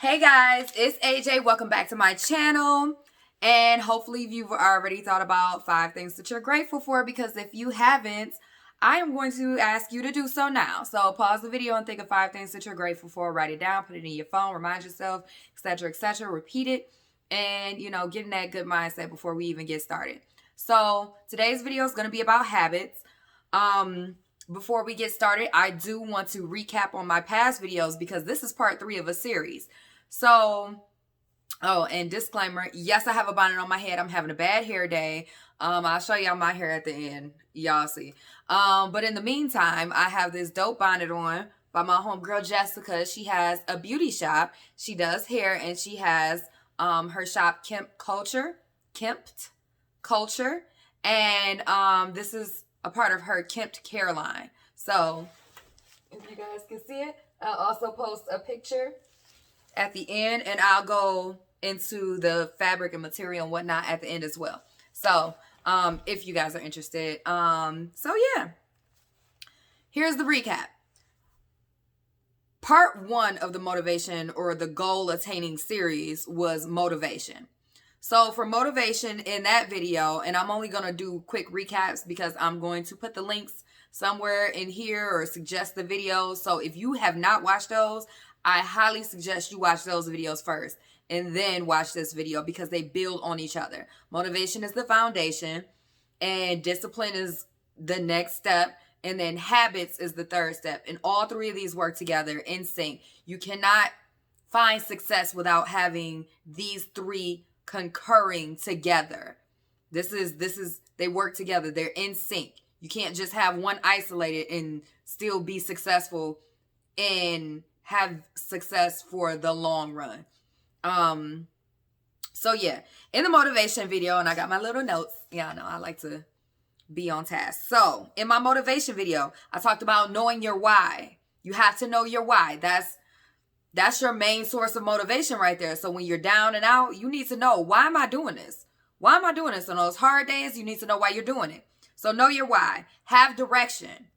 Hey guys, it's AJ. Welcome back to my channel. And hopefully you've already thought about 5 things that you're grateful for, because if you haven't, I am going to ask you to do so now. So pause the video and think of 5 things that you're grateful for. Write it down, put it in your phone, remind yourself, etc., etc. Repeat it and, get in that good mindset before we even get started. So today's video is going to be about habits. Before we get started, I do want to recap on my past videos because this is part 3 of a series. So, and disclaimer, yes, I have a bonnet on my head. I'm having a bad hair day. I'll show y'all my hair at the end. Y'all see. But in the meantime, I have this dope bonnet on by my homegirl Jessica. She has a beauty shop. She does hair, and she has her shop Kempt Culture. And this is a part of her Kempt Care line. So, if you guys can see it, I'll also post a picture at the end, and I'll go into the fabric and material and whatnot at the end as well. So, if you guys are interested. So yeah, here's the recap. Part 1 of the motivation or the goal attaining series was motivation. So for motivation in that video, and I'm only going to do quick recaps because I'm going to put the links somewhere in here or suggest the videos. So if you have not watched those, I highly suggest you watch those videos first and then watch this video because they build on each other. Motivation is the foundation, and discipline is the next step, and then habits is the third step. And all 3 of these work together in sync. You cannot find success without having these 3 concurring together. They work together. They're in sync. You can't just have one isolated and still be successful and have success for the long run. So yeah, in the motivation video, and I got my little notes. Yeah, I know I like to be on task. So in my motivation video, I talked about knowing your why. You have to know your why. That's your main source of motivation right there. So when you're down and out, you need to know, why am I doing this? Why am I doing this? On those hard days, you need to know why you're doing it. So know your why. Have direction.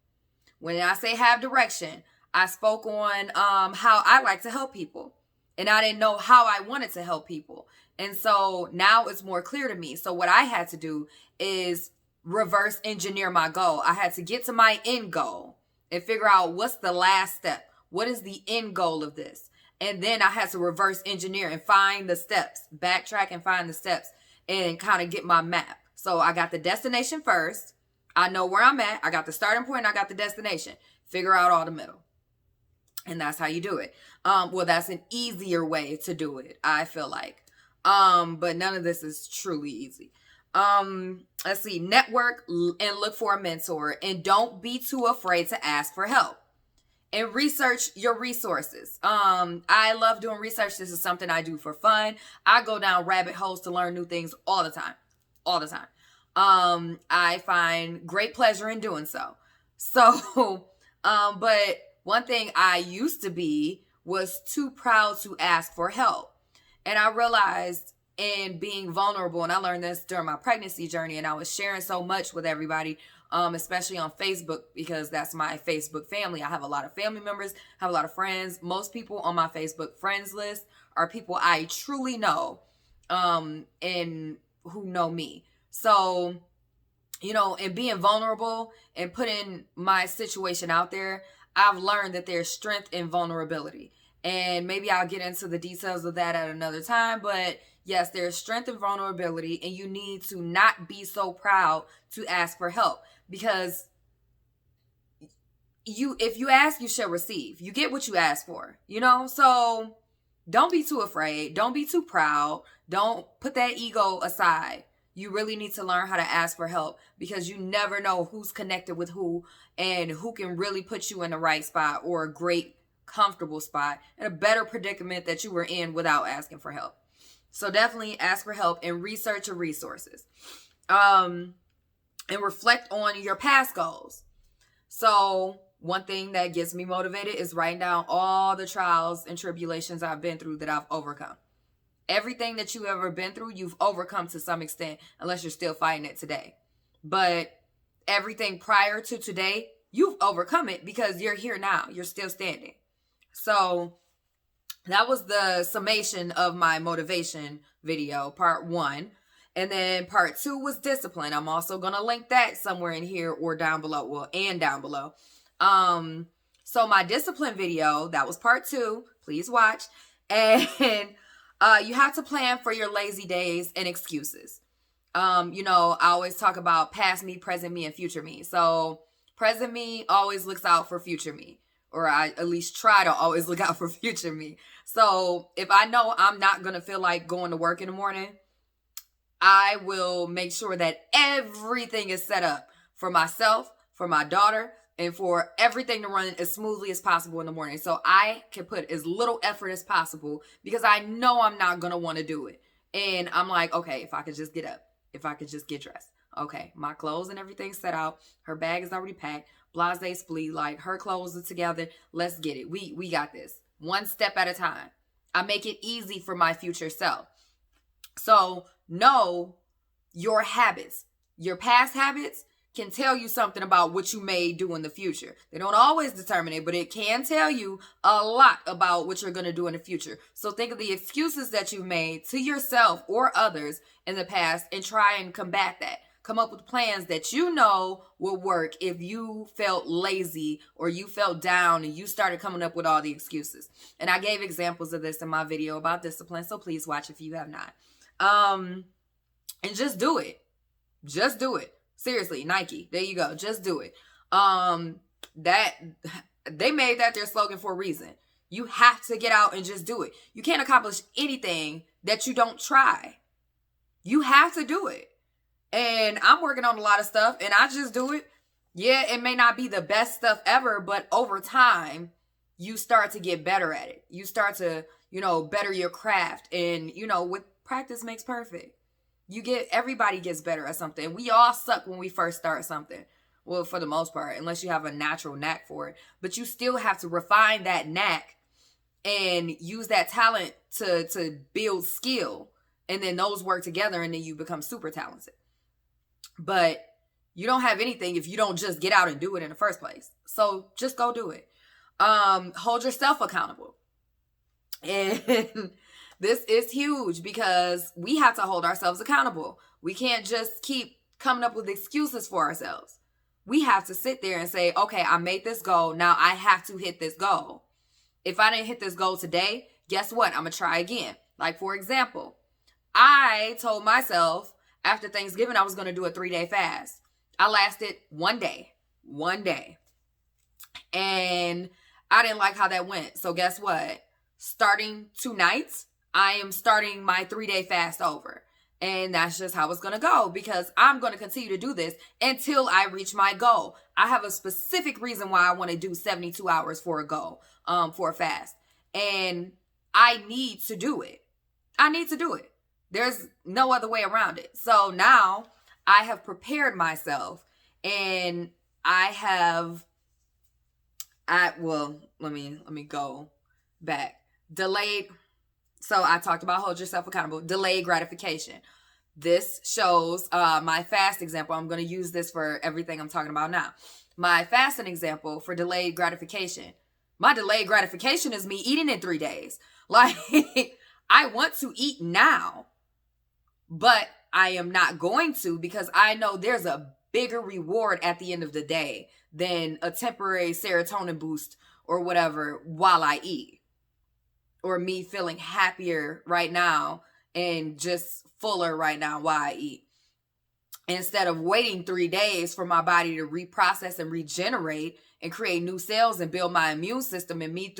When I say have direction, I spoke on how I like to help people, and I didn't know how I wanted to help people. And so now it's more clear to me. So what I had to do is reverse engineer my goal. I had to get to my end goal and figure out what's the last step. What is the end goal of this? And then I had to reverse engineer and find the steps, backtrack and find the steps and kind of get my map. So I got the destination first. I know where I'm at. I got the starting point. I got the destination. Figure out all the middle. And that's how you do it. Well, that's an easier way to do it, I feel like. But none of this is truly easy. Let's see. Network and look for a mentor. And don't be too afraid to ask for help. And research your resources. I love doing research. This is something I do for fun. I go down rabbit holes to learn new things all the time. All the time. I find great pleasure in doing so. So, but one thing I used to be was too proud to ask for help. And I realized in being vulnerable, and I learned this during my pregnancy journey, and I was sharing so much with everybody, especially on Facebook, because that's my Facebook family. I have a lot of family members, have a lot of friends. Most people on my Facebook friends list are people I truly know, and who know me. So, and being vulnerable and putting my situation out there, I've learned that there's strength in vulnerability. And maybe I'll get into the details of that at another time. But yes, there's strength in vulnerability, and you need to not be so proud to ask for help, because if you ask, you shall receive. You get what you ask for, So don't be too afraid. Don't be too proud. Don't put that ego aside. You really need to learn how to ask for help, because you never know who's connected with who and who can really put you in the right spot, or a great, comfortable spot, and a better predicament that you were in without asking for help. So definitely ask for help and research your resources. And reflect on your past goals. So one thing that gets me motivated is writing down all the trials and tribulations I've been through that I've overcome. Everything that you've ever been through, you've overcome to some extent, unless you're still fighting it today. But everything prior to today, you've overcome it because you're here now. You're still standing. So That was the summation of my motivation video, part 1. And then part 2 was discipline. I'm also going to link that somewhere in here or down below. Well, and down below. So my discipline video, that was part 2. Please watch. And you have to plan for your lazy days and excuses. You know, I always talk about past me, present me, and future me. So present me always looks out for future me. Or I at least try to always look out for future me. So if I know I'm not going to feel like going to work in the morning, I will make sure that everything is set up for myself, for my daughter, and for everything to run as smoothly as possible in the morning. So I can put as little effort as possible because I know I'm not going to want to do it. And I'm like, okay, if I could just get up, if I could just get dressed. Okay, my clothes and everything's set out. Her bag is already packed. Blase split, like her clothes are together. Let's get it. We got this. One step at a time. I make it easy for my future self. So know your habits. Your past habits can tell you something about what you may do in the future. They don't always determine it, but it can tell you a lot about what you're going to do in the future. So think of the excuses that you've made to yourself or others in the past and try and combat that. Come up with plans that you know will work if you felt lazy or you felt down and you started coming up with all the excuses. And I gave examples of this in my video about discipline, so please watch if you have not. And just do it. Just do it. Seriously, Nike, there you go. Just do it. That they made that their slogan for a reason. You have to get out and just do it. You can't accomplish anything that you don't try. You have to do it. And I'm working on a lot of stuff and I just do it. Yeah, it may not be the best stuff ever, but over time, you start to get better at it. You start to, better your craft. And, with practice makes perfect. Everybody gets better at something. We all suck when we first start something. Well, for the most part, unless you have a natural knack for it. But you still have to refine that knack and use that talent to build skill. And then those work together and then you become super talented. But you don't have anything if you don't just get out and do it in the first place. So just go do it. Hold yourself accountable. And this is huge because we have to hold ourselves accountable. We can't just keep coming up with excuses for ourselves. We have to sit there and say, okay, I made this goal. Now I have to hit this goal. If I didn't hit this goal today, guess what? I'm going to try again. Like, for example, I told myself after Thanksgiving, I was going to do a 3-day fast. I lasted one day. And I didn't like how that went. So guess what? Starting tonight, I am starting my 3-day fast over. And that's just how it's going to go because I'm going to continue to do this until I reach my goal. I have a specific reason why I want to do 72 hours for a goal, for a fast. And I need to do it. There's no other way around it. So now I have prepared myself and let me go back. Delayed. So I talked about hold yourself accountable. Delayed gratification. This shows my fast example. I'm going to use this for everything I'm talking about now. My fasting example for delayed gratification. My delayed gratification is me eating in 3 days. Like, I want to eat now. But I am not going to because I know there's a bigger reward at the end of the day than a temporary serotonin boost or whatever while I eat. Or me feeling happier right now and just fuller right now while I eat. Instead of waiting 3 days for my body to reprocess and regenerate and create new cells and build my immune system and me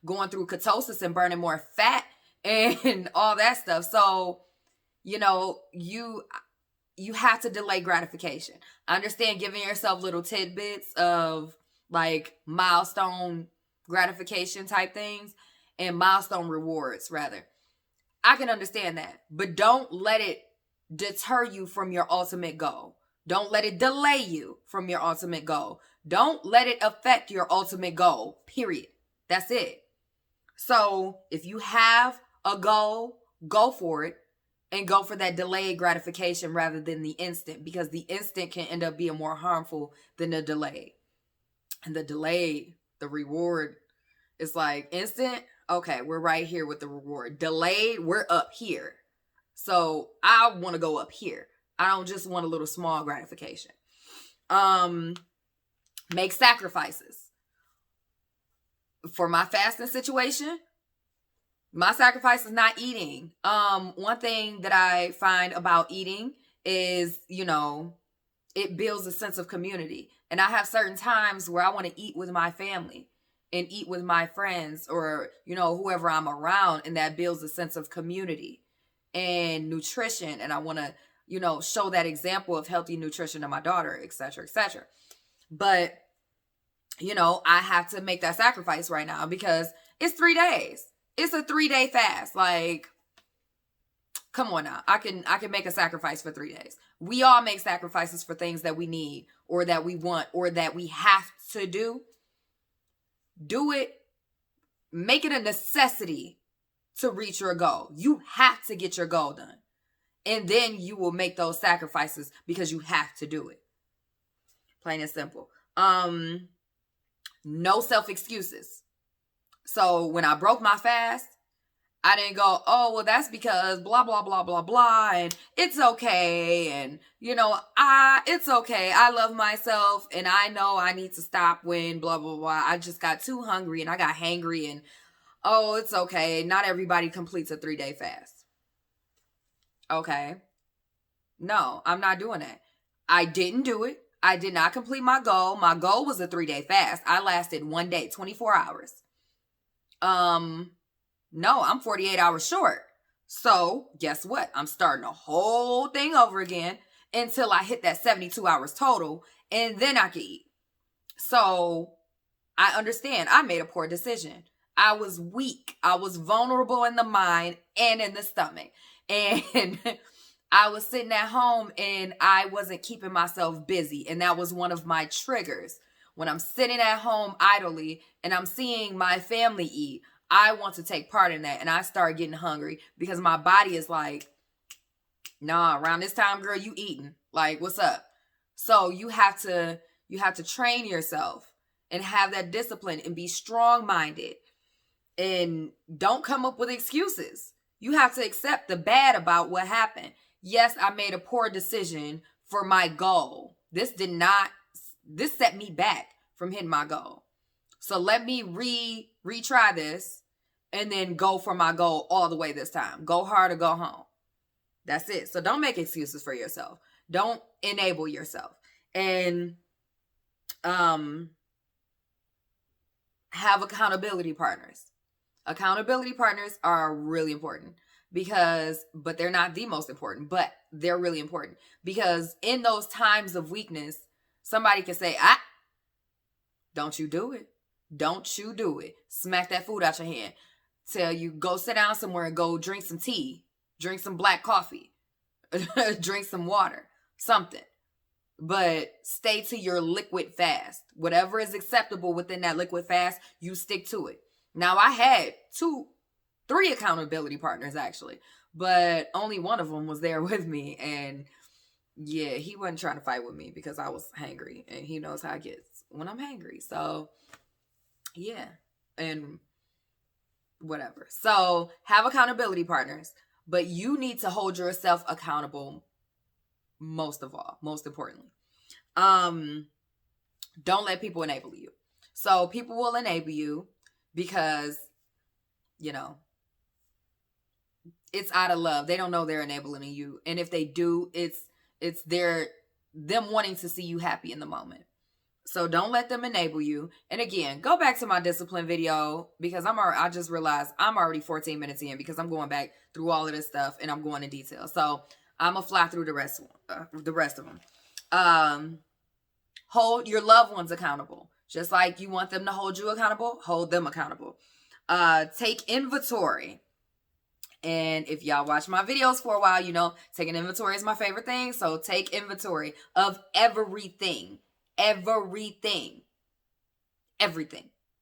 going through ketosis and burning more fat and all that stuff. So you have to delay gratification. I understand giving yourself little tidbits of like milestone gratification type things and milestone rewards rather. I can understand that, but don't let it deter you from your ultimate goal. Don't let it delay you from your ultimate goal. Don't let it affect your ultimate goal, period. That's it. So if you have a goal, go for it. And go for that delayed gratification rather than the instant. Because the instant can end up being more harmful than the delayed. And the delayed, the reward is like instant. Okay, we're right here with the reward. Delayed, we're up here. So I want to go up here. I don't just want a little small gratification. Make sacrifices. For my fasting situation, my sacrifice is not eating. One thing that I find about eating is, it builds a sense of community. And I have certain times where I want to eat with my family and eat with my friends or, whoever I'm around. And that builds a sense of community and nutrition. And I want to, show that example of healthy nutrition to my daughter, et cetera, et cetera. But, I have to make that sacrifice right now because it's 3 days. It's a 3-day fast. Like, come on now. I can make a sacrifice for 3 days. We all make sacrifices for things that we need or that we want or that we have to do. Do it. Make it a necessity to reach your goal. You have to get your goal done. And then you will make those sacrifices because you have to do it. Plain and simple. No self-excuses. So when I broke my fast, I didn't go, oh, well, that's because blah, blah, blah, blah, blah. And it's okay. And, it's okay. I love myself. And I know I need to stop when blah, blah, blah. I just got too hungry and I got hangry. And, oh, it's okay. Not everybody completes a 3-day fast. Okay. No, I'm not doing that. I didn't do it. I did not complete my goal. My goal was a 3-day fast. I lasted 1 day, 24 hours. No, I'm 48 hours short. So guess what? I'm starting the whole thing over again until I hit that 72 hours total. And then I can eat. So I understand. I made a poor decision. I was weak. I was vulnerable in the mind and in the stomach. And I was sitting at home and I wasn't keeping myself busy. And that was one of my triggers. When I'm sitting at home idly and I'm seeing my family eat, I want to take part in that. And I start getting hungry because my body is like, nah, around this time, girl, you eating. Like, what's up? So you have to train yourself and have that discipline and be strong-minded and don't come up with excuses. You have to accept the bad about what happened. Yes, I made a poor decision for my goal. This set me back from hitting my goal. So let me retry this and then go for my goal all the way this time. Go hard or go home. That's it. So don't make excuses for yourself. Don't enable yourself. And have accountability partners. Accountability partners are really important but they're not the most important, but they're really important because in those times of weakness, somebody can say, don't you do it. Don't you do it. Smack that food out your hand. Tell you, go sit down somewhere and go drink some tea, drink some black coffee, drink some water, something. But stay to your liquid fast. Whatever is acceptable within that liquid fast, you stick to it. Now, I had 3 accountability partners, actually, but only one of them was there with me. And yeah, he wasn't trying to fight with me because I was hangry, and he knows how it gets when I'm hangry. So yeah, and whatever. So have accountability partners, but you need to hold yourself accountable most of all, most importantly. Don't let people enable you. So people will enable you because, it's out of love. They don't know they're enabling you. And if they do, it's them wanting to see you happy in the moment. So don't let them enable you. And again, go back to my discipline video because I just realized I'm already 14 minutes in because I'm going back through all of this stuff and I'm going in detail. So I'm going to fly through the rest of them. Hold your loved ones accountable. Just like you want them to hold you accountable, hold them accountable. Take inventory. And if y'all watch my videos for a while, taking inventory is my favorite thing. So take inventory of everything. Everything.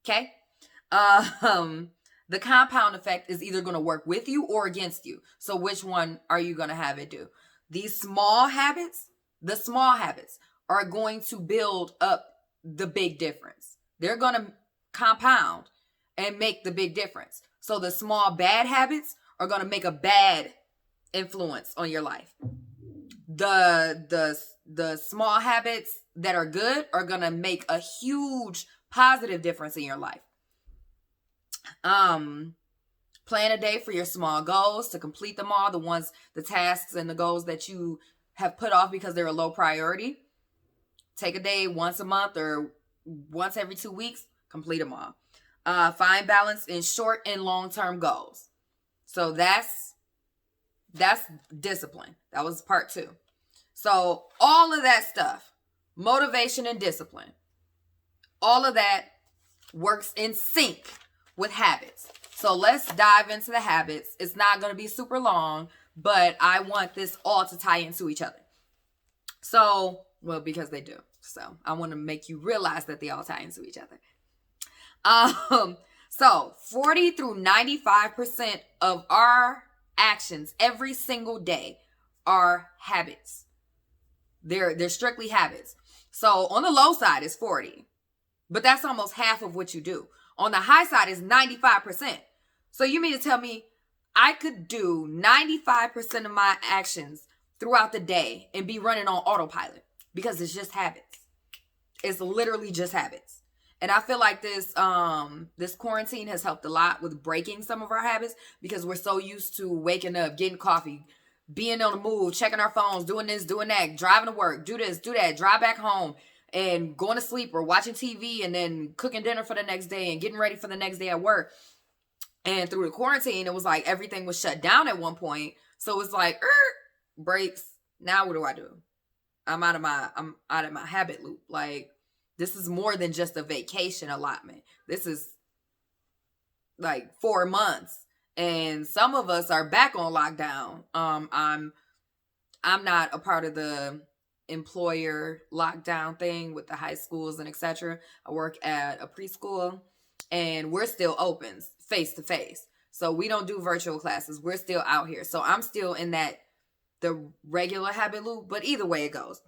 Okay? The compound effect is either going to work with you or against you. So which one are you going to have it do? The small habits are going to build up the big difference. They're going to compound and make the big difference. So the small bad habits are going to make a bad influence on your life. The small habits that are good are going to make a huge positive difference in your life. Plan a day for your small goals to complete them all, the tasks and the goals that you have put off because they're a low priority. Take a day once a month or once every 2 weeks, complete them all. Find balance in short and long-term goals. So that's discipline. That was part 2. So all of that stuff, motivation and discipline, all of that works in sync with habits. So let's dive into the habits. It's not going to be super long, but I want this all to tie into each other. So, well, because they do. So I want to make you realize that they all tie into each other. So 40 through 95% of our actions every single day are habits. They're strictly habits. So on the low side is 40, but that's almost half of what you do. On the high side is 95%. So you mean to tell me I could do 95% of my actions throughout the day and be running on autopilot because it's just habits. It's literally just habits. And I feel like this quarantine has helped a lot with breaking some of our habits because we're so used to waking up, getting coffee, being on the move, checking our phones, doing this, doing that, driving to work, do this, do that, drive back home, and going to sleep or watching TV and then cooking dinner for the next day and getting ready for the next day at work. And through the quarantine, it was like everything was shut down at one point. So it was like, breaks. Now what do I do? I'm out of my habit loop. Like, this is more than just a vacation allotment. This is like 4 months. And some of us are back on lockdown. I'm not a part of the employer lockdown thing with the high schools and etc. I work at a preschool and we're still open face to face. So we don't do virtual classes. We're still out here. So I'm still in the regular habit loop, but either way it goes.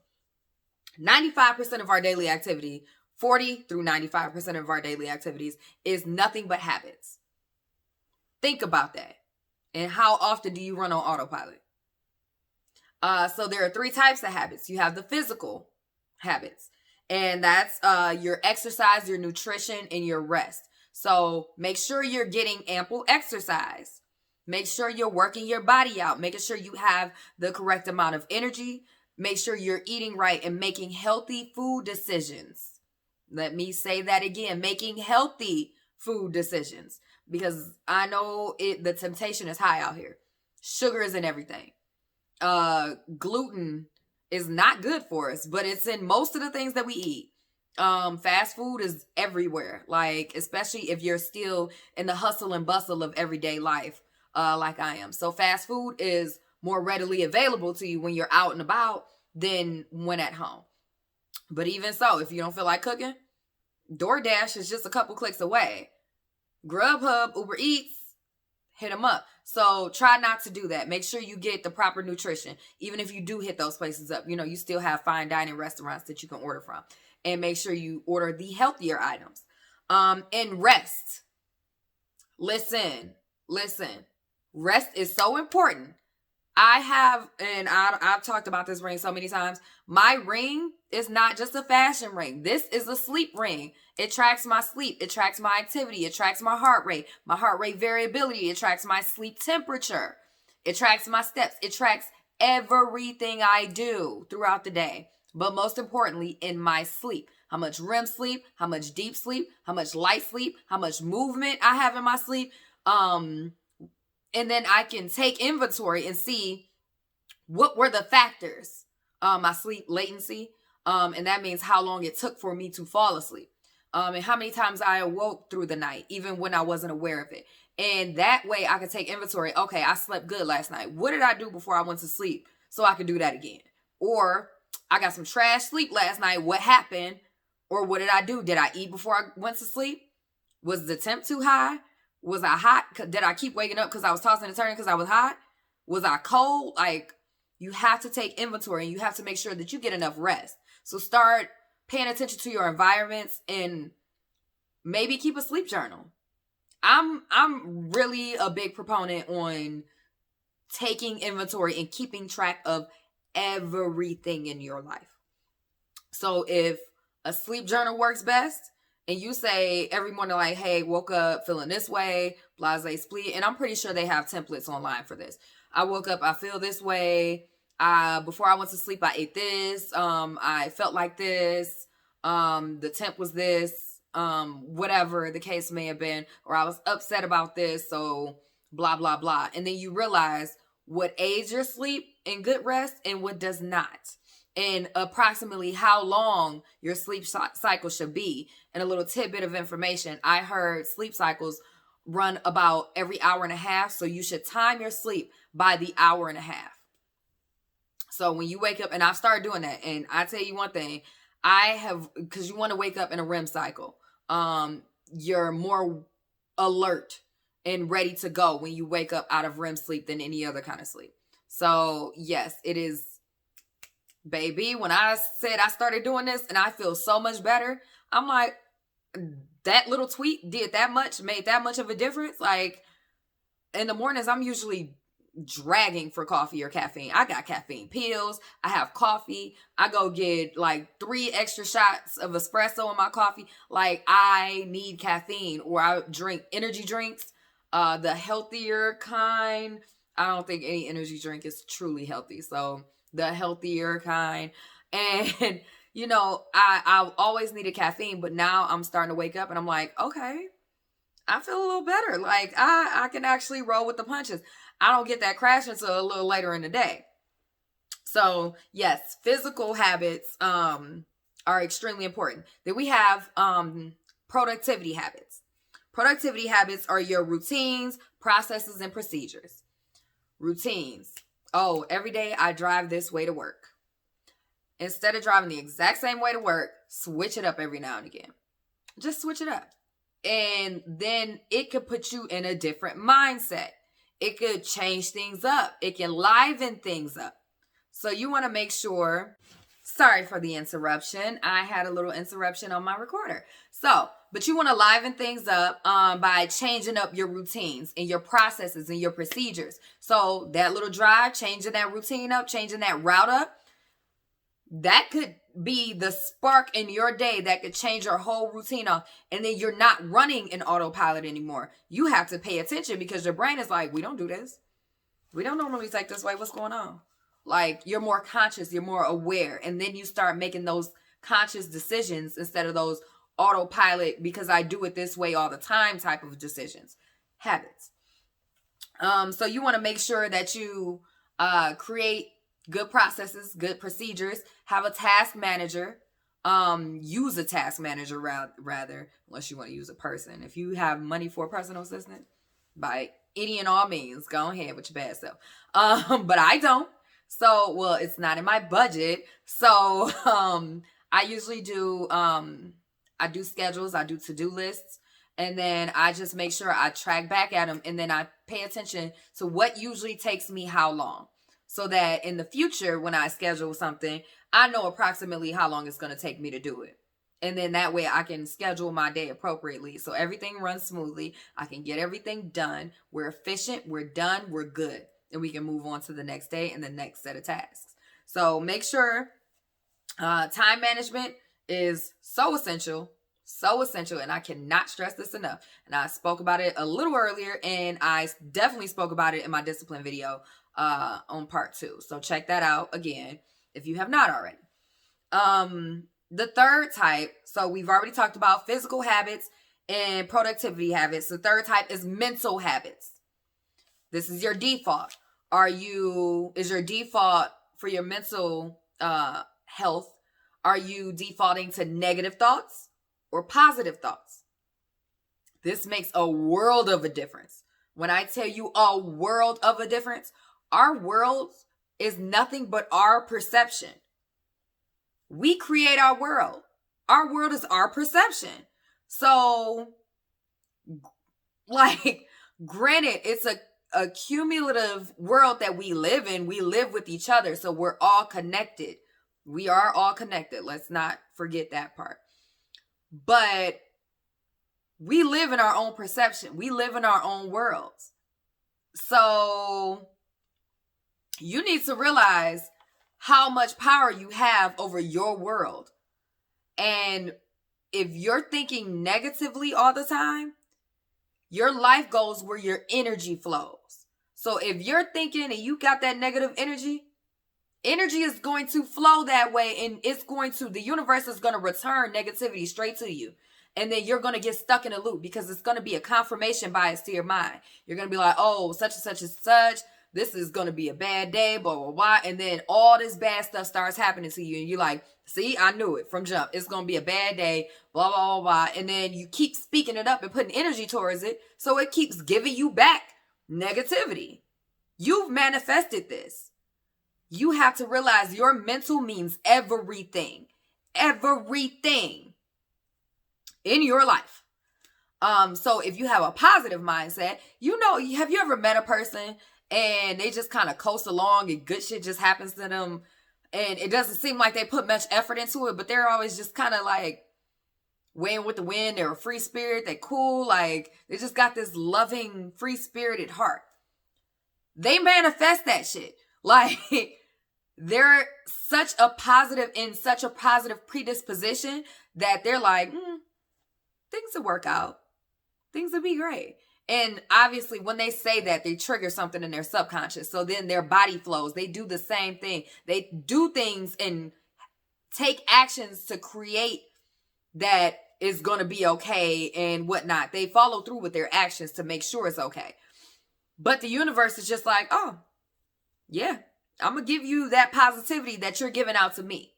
95% of our daily activity, 40 through 95% of our daily activities is nothing but habits. Think about that. And how often do you run on autopilot? So there are 3 types of habits. You have the physical habits, and that's your exercise, your nutrition, and your rest. So make sure you're getting ample exercise. Make sure you're working your body out, making sure you have the correct amount of energy. Make sure you're eating right and making healthy food decisions. Let me say that again, making healthy food decisions, because I know the temptation is high out here. Sugar is in everything. Gluten is not good for us, but it's in most of the things that we eat. Fast food is everywhere, like, especially if you're still in the hustle and bustle of everyday life, like I am. So fast food is more readily available to you when you're out and about than when at home. But even so, if you don't feel like cooking, DoorDash is just a couple clicks away. Grubhub, Uber Eats, hit them up. So try not to do that. Make sure you get the proper nutrition. Even if you do hit those places up, you still have fine dining restaurants that you can order from. And make sure you order the healthier items. And rest. Listen. Rest is so important. I've talked about this ring so many times. My ring is not just a fashion ring. This is a sleep ring. It tracks my sleep. It tracks my activity. It tracks my heart rate variability. It tracks my sleep temperature. It tracks my steps. It tracks everything I do throughout the day. But most importantly, in my sleep. How much REM sleep, how much deep sleep, how much light sleep, how much movement I have in my sleep. And then I can take inventory and see what were the factors. My sleep latency. And that means how long it took for me to fall asleep. And how many times I awoke through the night, even when I wasn't aware of it. And that way I can take inventory. Okay, I slept good last night. What did I do before I went to sleep so I could do that again? Or I got some trash sleep last night. What happened? Or what did I do? Did I eat before I went to sleep? Was the temp too high? Was I hot? Did I keep waking up because I was tossing and turning because I was hot? Was I cold? Like, you have to take inventory and you have to make sure that you get enough rest. So start paying attention to your environments and maybe keep a sleep journal. I'm really a big proponent on taking inventory and keeping track of everything in your life. So if a sleep journal works best, and you say every morning, like, hey, woke up feeling this way, blase split, and I'm pretty sure they have templates online for this. I woke up, I feel this way. Before I went to sleep, I ate this. I felt like this. The temp was this. Whatever the case may have been, or I was upset about this. So blah, blah, blah. And then you realize what aids your sleep and good rest and what does not, and approximately how long your sleep cycle should be. And a little tidbit of information, I heard sleep cycles run about every hour and a half, so you should time your sleep by the hour and a half. So when you wake up, and I've started doing that, and I tell you one thing, because you want to wake up in a REM cycle. You're more alert and ready to go when you wake up out of REM sleep than any other kind of sleep. So yes, it is. Baby, when I said I started doing this and I feel so much better, I'm like, that little tweet did that much, made that much of a difference. Like, in the mornings, I'm usually dragging for coffee or caffeine. I got caffeine pills. I have coffee. I go get like 3 extra shots of espresso in my coffee. Like, I need caffeine, or I drink energy drinks, the healthier kind. I don't think any energy drink is truly healthy. So the healthier kind. And, you know, I always needed caffeine, but now I'm starting to wake up and I'm like, okay, I feel a little better. Like, I can actually roll with the punches. I don't get that crash until a little later in the day. So yes, physical habits are extremely important. Then we have productivity habits. Productivity habits are your routines, processes, and procedures. Routines. Oh, every day I drive this way to work. Instead of driving the exact same way to work, switch it up every now and again. Just switch it up. And then it could put you in a different mindset. It could change things up. It can liven things up. So you want to make sure, sorry for the interruption. I had a little interruption on my recorder. But you want to liven things up by changing up your routines and your processes and your procedures. So that little drive, changing that routine up, changing that route up, that could be the spark in your day that could change your whole routine off. And then you're not running in autopilot anymore. You have to pay attention because your brain is like, we don't do this. We don't normally take this way. What's going on? Like, you're more conscious, you're more aware. And then you start making those conscious decisions instead of those autopilot, because I do it this way all the time type of decisions. Habits. So you want to make sure that you create good processes, good procedures, have a task manager, use a task manager rather, unless you want to use a person. If you have money for a personal assistant, by any and all means, go ahead with your bad self. But I don't. So, well, it's not in my budget. So, I usually do, I do schedules, I do to-do lists, and then I just make sure I track back at them, and then I pay attention to what usually takes me how long, so that in the future, when I schedule something, I know approximately how long it's going to take me to do it. And then that way I can schedule my day appropriately, so everything runs smoothly. I can get everything done. We're efficient. We're done. We're good. And we can move on to the next day and the next set of tasks. So make sure time management is so essential. So essential. And I cannot stress this enough. And I spoke about it a little earlier, and I definitely spoke about it in my discipline video on part 2. So check that out again if you have not already. The third type, so we've already talked about physical habits and productivity habits. The third type is mental habits. This is your default. Is your default for your mental health, are you defaulting to negative thoughts or positive thoughts? This makes a world of a difference. When I tell you a world of a difference, our world is nothing but our perception. We create our world. Our world is our perception. So, like, granted, it's a cumulative world that we live in. We live with each other, so we're all connected. We are all connected. Let's not forget that part. But we live in our own perception. We live in our own worlds. So you need to realize how much power you have over your world. And if you're thinking negatively all the time, your life goes where your energy flows. So if you're thinking and you got that negative energy is going to flow that way, and the universe is going to return negativity straight to you. And then you're going to get stuck in a loop because it's going to be a confirmation bias to your mind. You're going to be like, oh, such and such and such. This is going to be a bad day, blah, blah, blah. And then all this bad stuff starts happening to you. And you're like, see, I knew it from jump. It's going to be a bad day, blah, blah, blah, blah. And then you keep speaking it up and putting energy towards it. So it keeps giving you back negativity. You've manifested this. You have to realize your mental means everything. Everything in your life. So if you have a positive mindset, have you ever met a person and they just kind of coast along and good shit just happens to them and it doesn't seem like they put much effort into it, but they're always just kind of like weighing with the wind. They're a free spirit. They're cool. Like they just got this loving, free spirited heart. They manifest that shit. Like they're such a positive predisposition that they're like, things will work out. Things will be great. And obviously when they say that, they trigger something in their subconscious. So then their body flows. They do the same thing. They do things and take actions to create that is going to be okay and whatnot. They follow through with their actions to make sure it's okay. But the universe is just like, oh, yeah, I'm going to give you that positivity that you're giving out to me.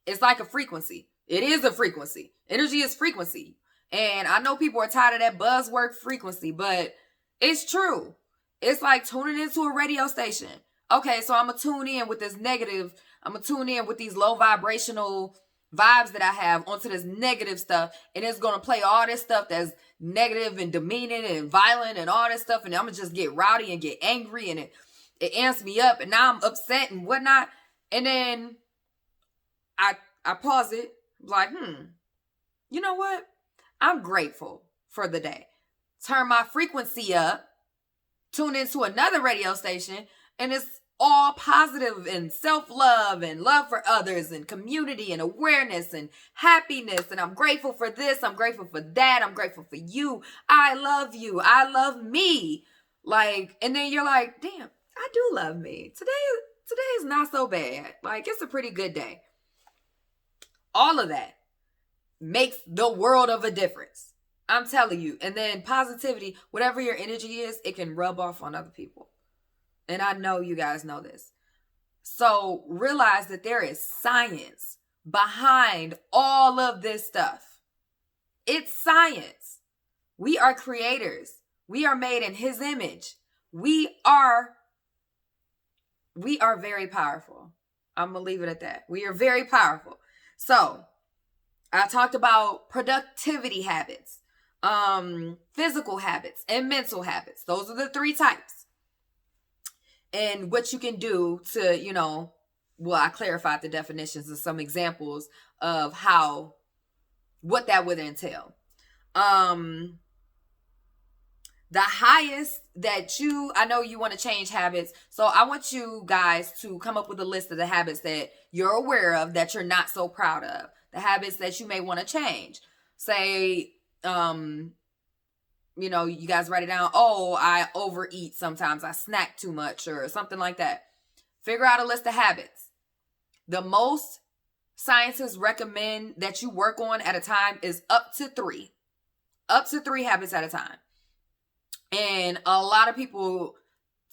It's like a frequency. It is a frequency. Energy is frequency. And I know people are tired of that buzzword frequency, but it's true. It's like tuning into a radio station. Okay, so I'm going to tune in with this negative. I'm going to tune in with these low vibrational vibes that I have onto this negative stuff. And it's going to play all this stuff that's negative and demeaning and violent and all this stuff. And I'm going to just get rowdy and get angry. And it amps me up. And now I'm upset and whatnot. And then I pause it. Like, you know what? I'm grateful for the day. Turn my frequency up, tune into another radio station, and it's all positive and self-love and love for others and community and awareness and happiness. And I'm grateful for this. I'm grateful for that. I'm grateful for you. I love you. I love me. Like, and then you're like, damn, I do love me. Today is not so bad. Like, it's a pretty good day. All of that makes the world of a difference. I'm telling you. And then positivity, whatever your energy is, it can rub off on other people. And I know you guys know this. So realize that there is science behind all of this stuff. It's science. We are creators. We are made in His image. We are very powerful. I'm going to leave it at that. We are very powerful. So I talked about productivity habits, physical habits, and mental habits. Those are the three types. And what you can do to, I clarified the definitions and some examples of what that would entail. The highest that I know you want to change habits. So I want you guys to come up with a list of the habits that you're aware of that you're not so proud of. The habits that you may want to change. Say, you guys write it down. Oh, I overeat sometimes. I snack too much or something like that. Figure out a list of habits. The most scientists recommend that you work on at a time is up to 3. Up to 3 habits at a time. And a lot of people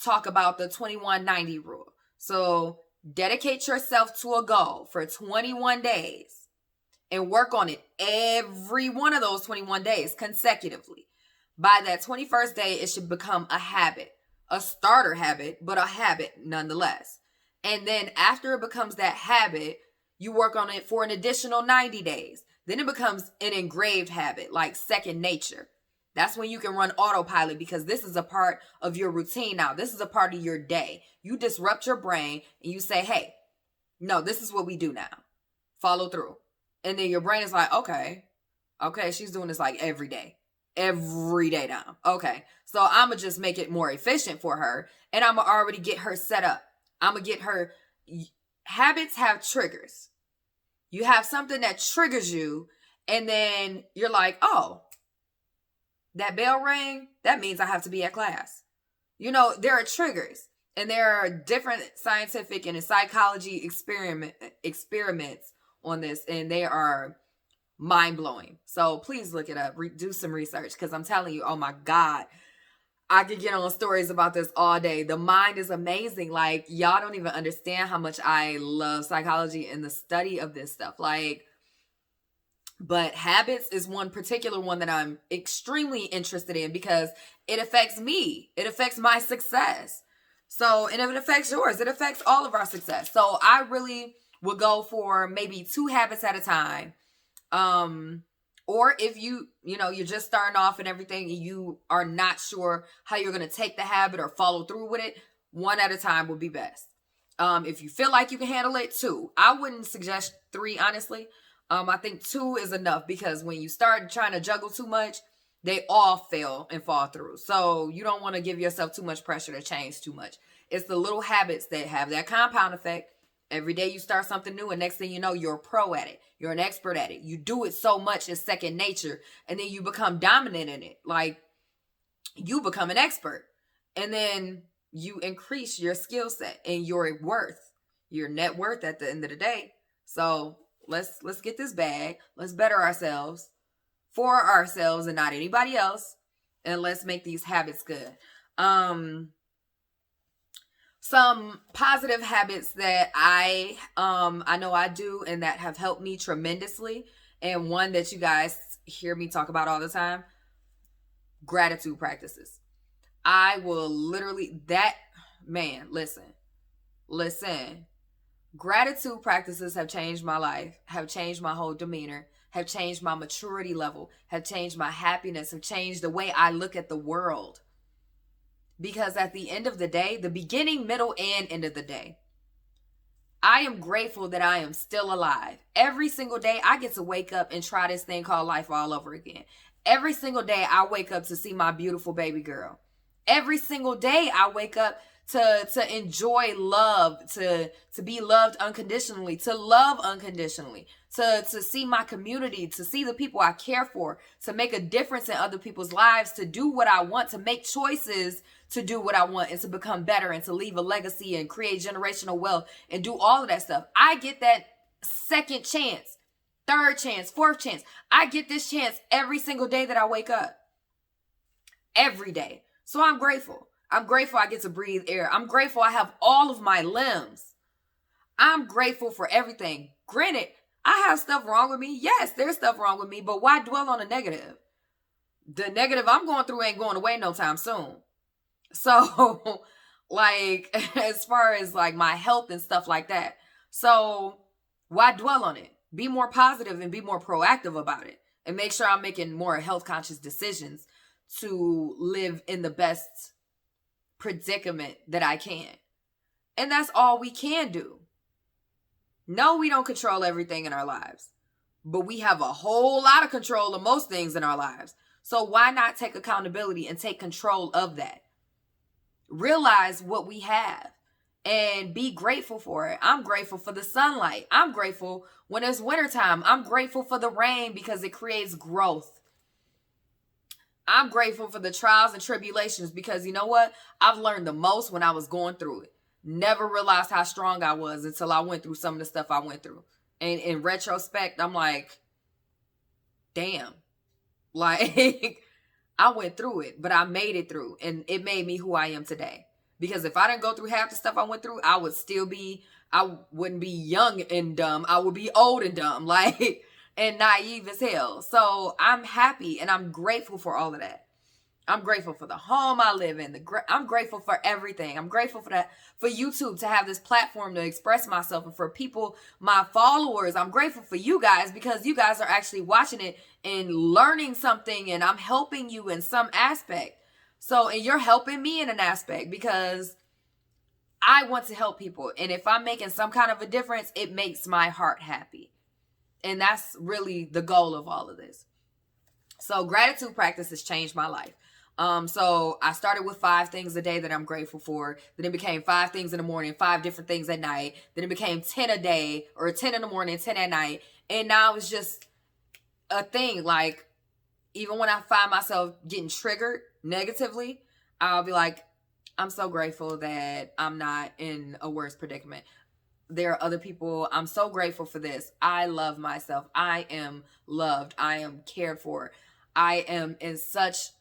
talk about the 21-90 rule. So dedicate yourself to a goal for 21 days. And work on it every one of those 21 days consecutively. By that 21st day, it should become a habit. A starter habit, but a habit nonetheless. And then after it becomes that habit, you work on it for an additional 90 days. Then it becomes an engraved habit, like second nature. That's when you can run autopilot because this is a part of your routine now. This is a part of your day. You disrupt your brain and you say, hey, no, this is what we do now. Follow through. And then your brain is like, okay, Okay, she's doing this like every day now. Okay, so I'm gonna just make it more efficient for her, and I'm gonna already get her set up. I'm gonna get her. Habits have triggers. You have something that triggers you, and then you're like, oh, that bell rang, that means I have to be at class. You know, there are triggers, and there are different scientific and psychology experiments on this, and they are mind-blowing. So please look it up, do some research, because I'm telling you, oh my God, I could get on stories about this all day. The mind is amazing. Like, y'all don't even understand how much I love psychology and the study of this stuff. Like, but habits is one particular one that I'm extremely interested in because it affects me. It affects my success. So, and if it affects yours, it affects all of our success. So I really would go for maybe 2 habits at a time. Or if you're just starting off and everything, and you are not sure how you're going to take the habit or follow through with it, 1 at a time would be best. If you feel like you can handle it, 2. I wouldn't suggest 3, honestly. I think 2 is enough because when you start trying to juggle too much, they all fail and fall through. So you don't want to give yourself too much pressure to change too much. It's the little habits that have that compound effect. Every day you start something new, and next thing you know, you're a pro at it. You're an expert at it. You do it so much, it's second nature. And then you become dominant in it. Like, you become an expert. And then you increase your skill set and your worth, your net worth at the end of the day. So let's get this bag. Let's better ourselves for ourselves and not anybody else. And let's make these habits good. Some positive habits that I know I do and that have helped me tremendously, and one that you guys hear me talk about all the time, gratitude practices. I will literally, listen. Gratitude practices have changed my life, have changed my whole demeanor, have changed my maturity level, have changed my happiness, have changed the way I look at the world. Because at the end of the day, the beginning, middle, and end of the day, I am grateful that I am still alive. Every single day, I get to wake up and try this thing called life all over again. Every single day, I wake up to see my beautiful baby girl. Every single day, I wake up to enjoy love, to be loved unconditionally, to love unconditionally, to see my community, to see the people I care for, to make a difference in other people's lives, to do what I want, to make choices to do what I want and to become better and to leave a legacy and create generational wealth and do all of that stuff. I get that second chance, third chance, fourth chance. I get this chance every single day that I wake up. Every day. So I'm grateful. I'm grateful I get to breathe air. I'm grateful I have all of my limbs. I'm grateful for everything. Granted, I have stuff wrong with me. Yes, there's stuff wrong with me, but why dwell on the negative? The negative I'm going through ain't going away no time soon. So, like, as far as like my health and stuff like that. So, why dwell on it? Be more positive and be more proactive about it. And make sure I'm making more health conscious decisions to live in the best predicament that I can. And that's all we can do. No, we don't control everything in our lives, but we have a whole lot of control of most things in our lives. So why not take accountability and take control of that? Realize what we have and be grateful for it. I'm grateful for the sunlight. I'm grateful when it's wintertime. I'm grateful for the rain because it creates growth. I'm grateful for the trials and tribulations because you know what? I've learned the most when I was going through it. Never realized how strong I was until I went through some of the stuff I went through. And in retrospect, I'm like, damn. Like, I went through it, but I made it through. And it made me who I am today. Because if I didn't go through half the stuff I went through, I wouldn't be young and dumb. I would be old and dumb. Like, and naive as hell. So I'm happy and I'm grateful for all of that. I'm grateful for the home I live in. I'm grateful for everything. I'm grateful for YouTube to have this platform to express myself, and for people, my followers. I'm grateful for you guys because you guys are actually watching it and learning something, and I'm helping you in some aspect. So, and you're helping me in an aspect because I want to help people. And if I'm making some kind of a difference, it makes my heart happy. And that's really the goal of all of this. So gratitude practice has changed my life. So I started with 5 things a day that I'm grateful for. Then it became 5 things in the morning, 5 different things at night. Then it became 10 a day, or 10 in the morning, 10 at night. And now it's just a thing. Like, even when I find myself getting triggered negatively, I'll be like, I'm so grateful that I'm not in a worse predicament. There are other people. I'm so grateful for this. I love myself. I am loved. I am cared for. I am in such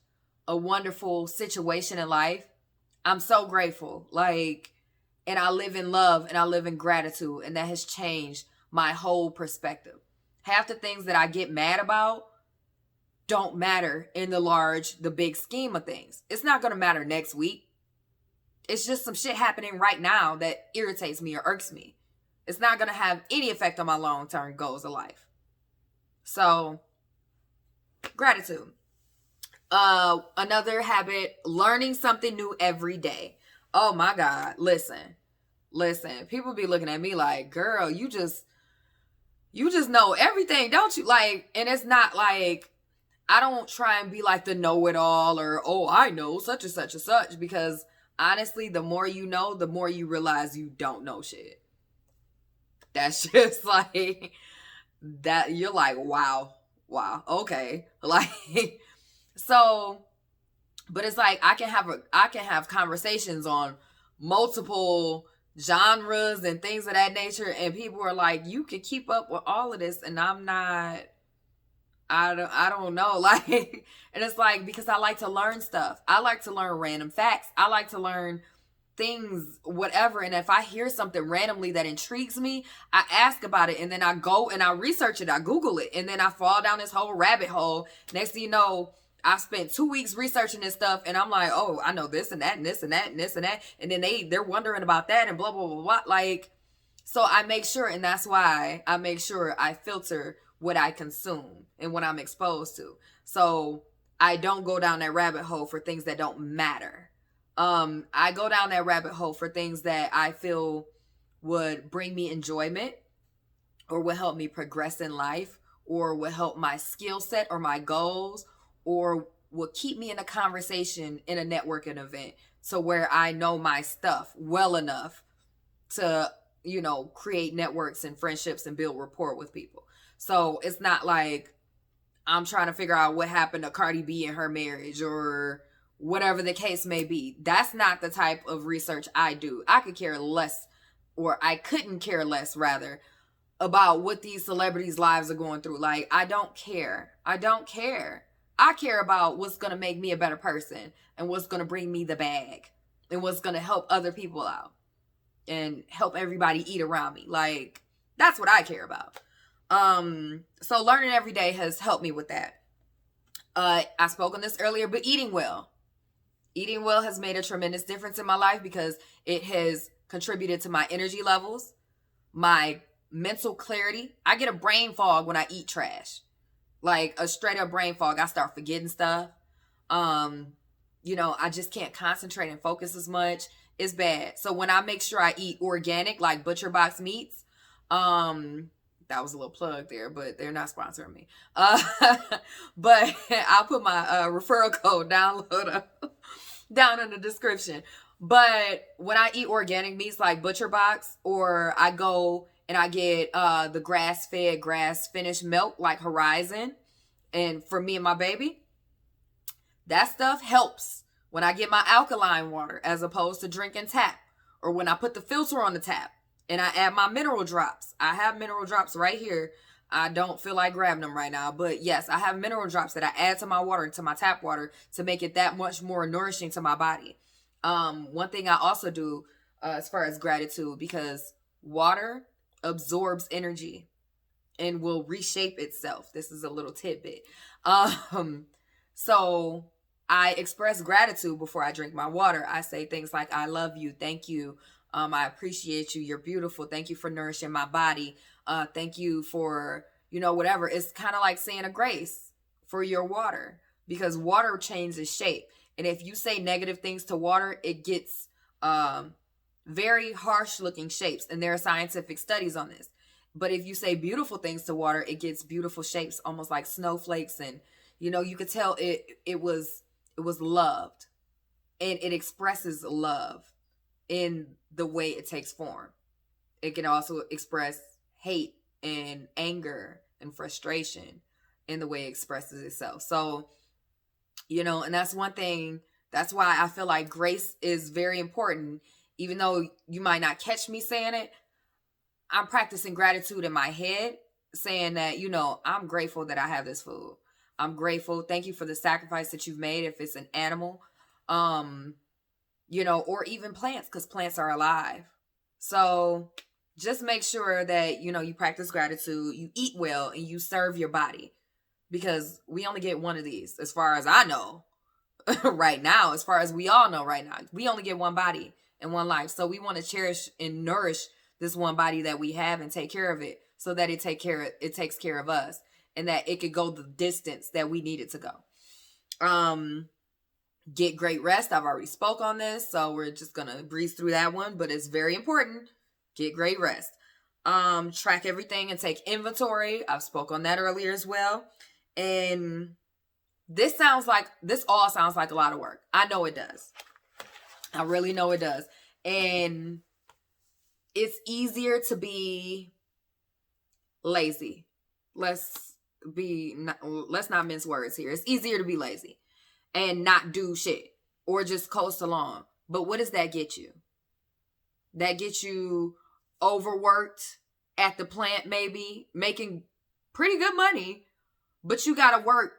a wonderful situation in life. I'm so grateful. Like, and I live in love and I live in gratitude. And that has changed my whole perspective. Half the things that I get mad about don't matter in the big scheme of things. It's not going to matter next week. It's just some shit happening right now that irritates me or irks me. It's not going to have any effect on my long-term goals of life. So, gratitude. Another habit, learning something new every day. Oh my God. Listen. People be looking at me like, girl, you just know everything, don't you? Like, and it's not like, I don't try and be like the know-it-all or, oh, I know such and such and such, because honestly, the more you know, the more you realize you don't know shit. That's just like, that you're like, wow, okay. Like, so, but it's like, I can have conversations on multiple genres and things of that nature, and people are like, you can keep up with all of this, and I'm not, I don't know. Like, and it's like, because I like to learn stuff. I like to learn random facts. I like to learn things, whatever. And if I hear something randomly that intrigues me, I ask about it, and then I go and I research it. I Google it, and then I fall down this whole rabbit hole. Next thing you know, I spent 2 weeks researching this stuff, and I'm like, oh, I know this and that and this and that and this and that. And then they're wondering about that and blah, blah, blah, blah. Like, so I make sure, and that's why I make sure I filter what I consume and what I'm exposed to. So I don't go down that rabbit hole for things that don't matter. I go down that rabbit hole for things that I feel would bring me enjoyment, or would help me progress in life, or would help my skill set or my goals, or will keep me in a conversation in a networking event. So where I know my stuff well enough to, create networks and friendships and build rapport with people. So it's not like I'm trying to figure out what happened to Cardi B in her marriage or whatever the case may be. That's not the type of research I do. I could care less, or I couldn't care less rather, about what these celebrities' lives are going through. Like, I don't care. I care about what's going to make me a better person, and what's going to bring me the bag, and what's going to help other people out and help everybody eat around me. Like, that's what I care about. So learning every day has helped me with that. I spoke on this earlier, but eating well has made a tremendous difference in my life, because it has contributed to my energy levels, my mental clarity. I get a brain fog when I eat trash, like a straight up brain fog. I start forgetting stuff. I just can't concentrate and focus as much. It's bad. So when I make sure I eat organic, like Butcher Box meats, that was a little plug there, but they're not sponsoring me. But I'll put my referral code down in the description. But when I eat organic meats like Butcher Box, or I go and I get the grass-fed, grass-finished milk like Horizon, and for me and my baby, that stuff helps. When I get my alkaline water as opposed to drinking tap, or when I put the filter on the tap and I add my mineral drops. I have mineral drops right here. I don't feel like grabbing them right now, but yes, I have mineral drops that I add to my water, to my tap water, to make it that much more nourishing to my body. One thing I also do as far as gratitude, because water absorbs energy and will reshape itself. This is a little tidbit. So I express gratitude before I drink my water. I say things like, I love you. Thank you. I appreciate you. You're beautiful. Thank you for nourishing my body. Thank you for, whatever. It's kind of like saying a grace for your water, because water changes shape. And if you say negative things to water, it gets very harsh looking shapes. And there are scientific studies on this. But if you say beautiful things to water, it gets beautiful shapes, almost like snowflakes and, You know, you could tell it was loved, and it expresses love in the way it takes form. It can also express hate and anger and frustration in the way it expresses itself. So, you know, and that's one thing. That's why I feel like grace is very important. Even though you might not catch me saying it, I'm practicing gratitude in my head, saying that, you know, I'm grateful that I have this food. I'm grateful. Thank you for the sacrifice that you've made. If it's an animal, you know, or even plants, because plants are alive. So just make sure that, you know, you practice gratitude, you eat well, and you serve your body, because we only get one of these, as far as I know right now, as far as we all know right now. We only get one body and one life. So we want to cherish and nourish this one body that we have and take care of it, so that it takes care of us, and that it could go the distance that we need it to go. Get great rest. I've already spoke on this, so we're just gonna breeze through that one, but it's very important. Get great rest. Track everything and take inventory. I've spoke on that earlier as well. And this all sounds like a lot of work. I know it does. I really know it does. And it's easier to be lazy. Let's not mince words here. It's easier to be lazy and not do shit, or just coast along. But what does that get you? That gets you overworked at the plant, maybe making pretty good money, but you got to work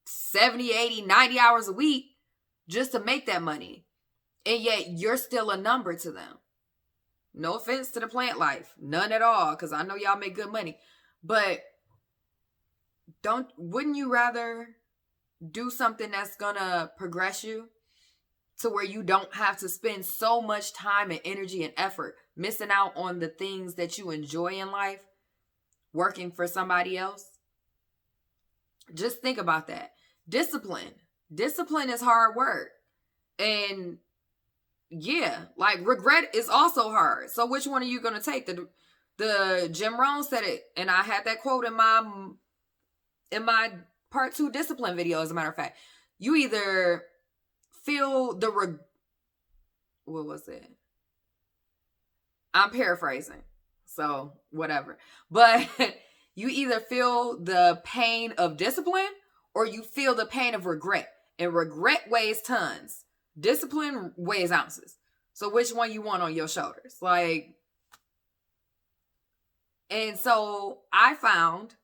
70, 80, 90 hours a week just to make that money. And yet you're still a number to them. No offense to the plant life. None at all, because I know y'all make good money. But wouldn't you rather do something that's gonna progress you to where you don't have to spend so much time and energy and effort missing out on the things that you enjoy in life, working for somebody else? Just think about that. Discipline is hard work. And yeah, like regret is also hard. So which one are you going to take? The Jim Rohn said it, and I had that quote in my part 2 discipline video, as a matter of fact. You either feel what was it? I'm paraphrasing, so whatever. But you either feel the pain of discipline, or you feel the pain of regret. And regret weighs tons. Discipline weighs ounces. So which one you want on your shoulders? And so I found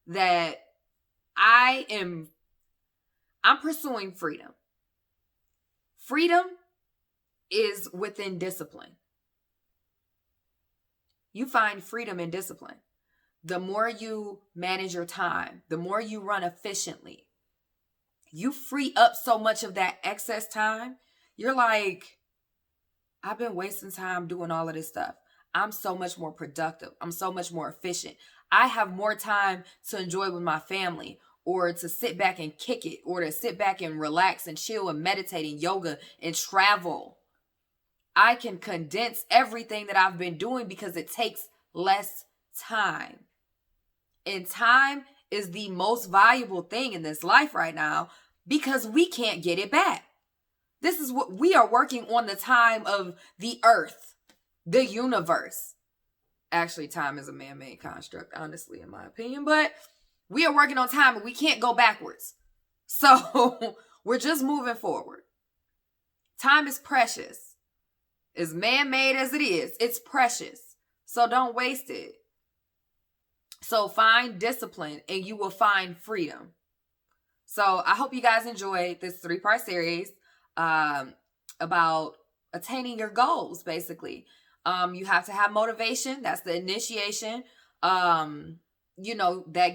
that I'm pursuing freedom. Freedom is within discipline. You find freedom in discipline. The more you manage your time, the more you run efficiently, you free up so much of that excess time. You're like, I've been wasting time doing all of this stuff. I'm so much more productive. I'm so much more efficient. I have more time to enjoy with my family, or to sit back and kick it, or to sit back and relax and chill and meditate and yoga and travel. I can condense everything that I've been doing because it takes less time. And time is the most valuable thing in this life right now, because we can't get it back. This is what we are working on, the time of the earth, the universe. Actually, time is a man-made construct, honestly, in my opinion. But we are working on time, and we can't go backwards. So we're just moving forward. Time is precious. As man-made as it is, it's precious. So don't waste it. So find discipline, and you will find freedom. So I hope you guys enjoyed this 3-part series about attaining your goals, basically. You have to have motivation. That's the initiation. That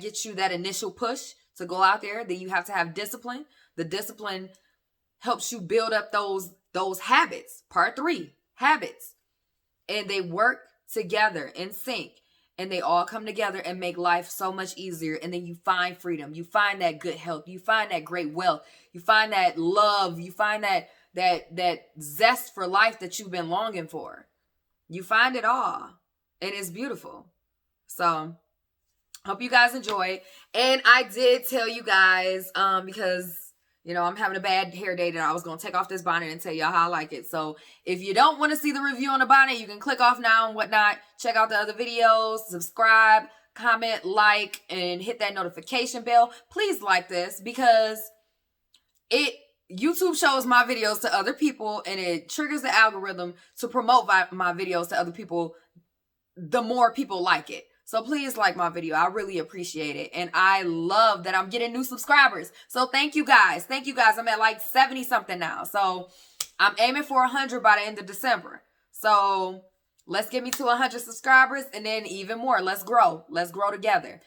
gets you that initial push to go out there. Then you have to have discipline. The discipline helps you build up those habits. Part 3, habits. And they work together in sync. And they all come together and make life so much easier. And then you find freedom. You find that good health. You find that great wealth. You find that love. You find that zest for life that you've been longing for. You find it all. And it's beautiful. So Hope you guys enjoy. And I did tell you guys, because, you know, I'm having a bad hair day, that I was going to take off this bonnet and tell y'all how I like it. So if you don't want to see the review on the bonnet, you can click off now and whatnot. Check out the other videos, subscribe, comment, like, and hit that notification bell. Please like this, because YouTube shows my videos to other people, and it triggers the algorithm to promote my videos to other people the more people like it. So please like my video. I really appreciate it. And I love that I'm getting new subscribers. So thank you guys. Thank you guys. I'm at like 70 something now. So I'm aiming for 100 by the end of December. So let's get me to 100 subscribers, and then even more. Let's grow. Let's grow together.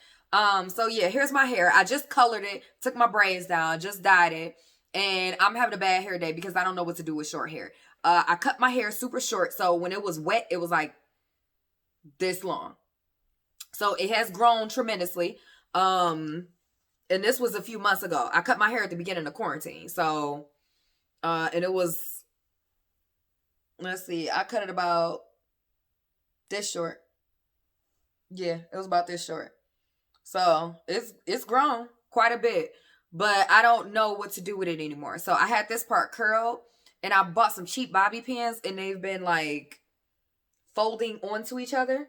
So yeah, here's my hair. I just colored it, took my braids down, just dyed it. And I'm having a bad hair day because I don't know what to do with short hair. I cut my hair super short. So when it was wet, it was like this long. So it has grown tremendously. And this was a few months ago. I cut my hair at the beginning of quarantine. So, and it was, let's see, I cut it about this short. Yeah, it was about this short. So it's grown quite a bit, but I don't know what to do with it anymore. So I had this part curled, and I bought some cheap bobby pins, and they've been like folding onto each other.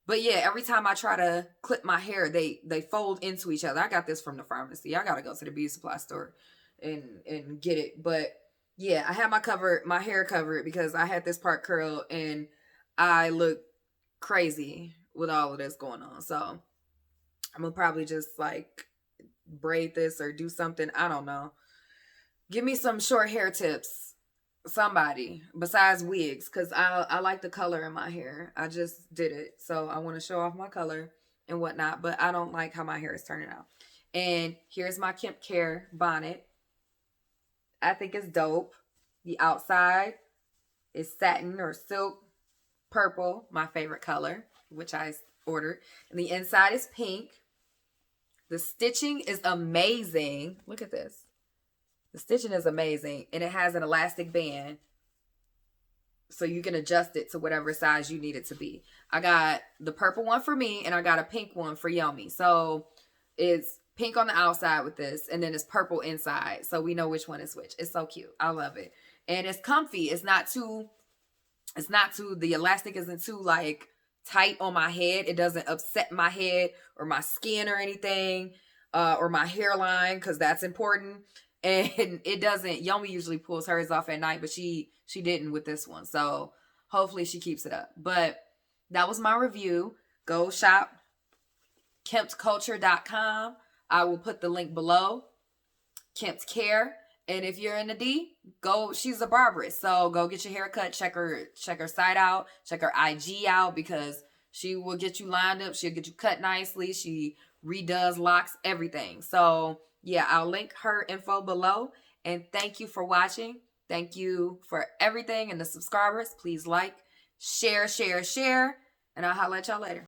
But yeah, every time I try to clip my hair, they fold into each other. I got this from the pharmacy. I gotta go to the beauty supply store and get it. But yeah, I had my hair covered because I had this part curled, and I look crazy with all of this going on. So I'm gonna probably just like braid this or do something. I don't know. Give me some short hair tips, somebody, besides wigs, because I like the color in my hair. I just did it, so I want to show off my color and whatnot, but I don't like how my hair is turning out. And here's my Kempt Care bonnet. I think it's dope. The outside is satin or silk purple, my favorite color, which I ordered. And the inside is pink. The stitching is amazing. Look at this. The stitching is amazing, and it has an elastic band, so you can adjust it to whatever size you need it to be. I got the purple one for me, and I got a pink one for Yomi. So it's pink on the outside with this, and then it's purple inside, so we know which one is which. It's so cute. I love it. And it's comfy. It's not too, the elastic isn't too like tight on my head. It doesn't upset my head or my skin or anything, or my hairline, because that's important. And it doesn't, Yomi usually pulls hers off at night, but she didn't with this one. So hopefully she keeps it up. But that was my review. Go shop KemptCulture.com. I will put the link below. Kempt Care. And if you're in the D, go, she's a barberist. So go get your hair cut. Check her site out. Check her IG out, because she will get you lined up. She'll get you cut nicely. She redoes locks, everything. So yeah, I'll link her info below. And thank you for watching. Thank you for everything, and the subscribers. Please like, share, and I'll holler at y'all later.